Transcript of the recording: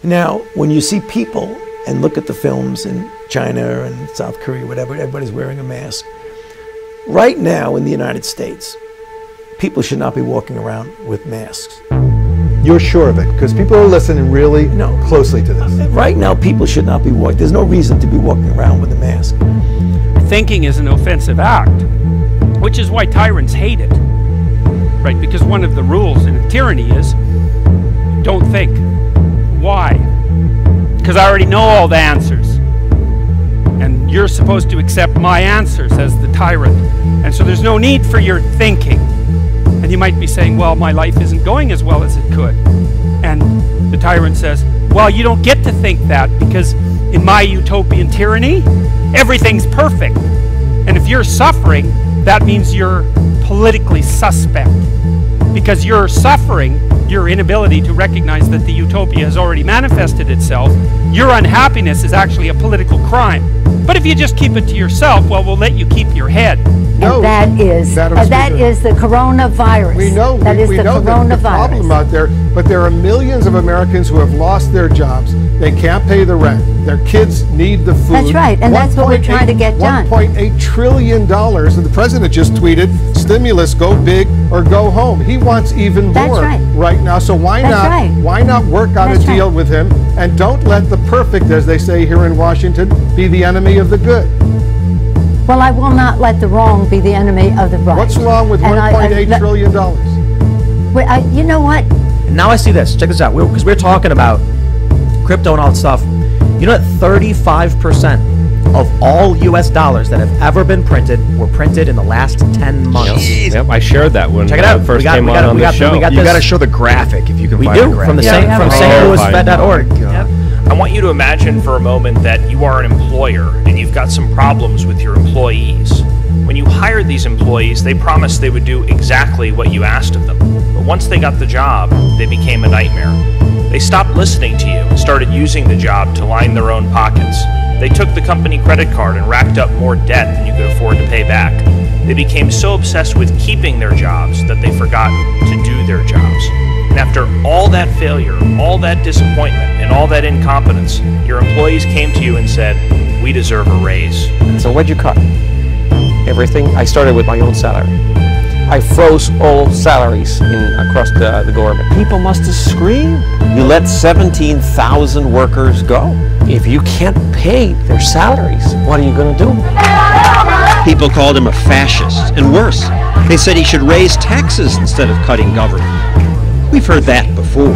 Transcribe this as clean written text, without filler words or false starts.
Now, when you see people and look at the films in China and South Korea, whatever, everybody's wearing a mask. Right now in the United States, people should not be walking around with masks. You're sure of it? Because people are listening really closely to this. Right now, people should not be walking. There's no reason to be walking around with a mask. Thinking is an offensive act, which is why tyrants hate it, right? Because one of the rules in tyranny is don't think. Why? Because I already know all the answers. And you're supposed to accept my answers as the tyrant. And so there's no need for your thinking. And you might be saying, well, my life isn't going as well as it could. And the tyrant says, well, you don't get to think that because in my utopian tyranny, everything's perfect. And if you're suffering, that means you're politically suspect. Because you're suffering, your inability to recognize that the utopia has already manifested itself, your unhappiness is actually a political crime. But if you just keep it to yourself, well, we'll let you keep your head. No, and that is the coronavirus. We know that is we the know coronavirus. the problem out there, but there are millions of Americans who have lost their jobs. They can't pay the rent. Their kids need the food. That's right, and that's what we're trying to get done. $1.8 trillion, and the president just tweeted, stimulus, go big or go home. He wants even more right now, so why not work out a deal with him, and don't let the perfect, as they say here in Washington, be the enemy of the good. Well, I will not let the wrong be the enemy of the right. What's wrong with $1.8 trillion? Well, you know what? Now I see this. Check this out. Because we're talking about crypto and all that stuff. You know that 35% of all U.S. dollars that have ever been printed were printed in the last 10 months. Yep, I shared that when it first came on the show. You got to show the graphic if you can find the graphic. From the stlouisfed.org. Yep. I want you to imagine for a moment that you are an employer and you've got some problems with your employees. When you hired these employees, they promised they would do exactly what you asked of them. But once they got the job, they became a nightmare. They stopped listening to you and started using the job to line their own pockets. They took the company credit card and racked up more debt than you could afford to pay back. They became so obsessed with keeping their jobs that they forgot to do their jobs. And after all that failure, all that disappointment, and all that incompetence, your employees came to you and said, we deserve a raise. So what'd you cut? Everything. I started with my own salary. I froze all salaries across the government. People must have screamed. You let 17,000 workers go. If you can't pay their salaries, what are you going to do? People called him a fascist, and worse, they said he should raise taxes instead of cutting government. We've heard that before.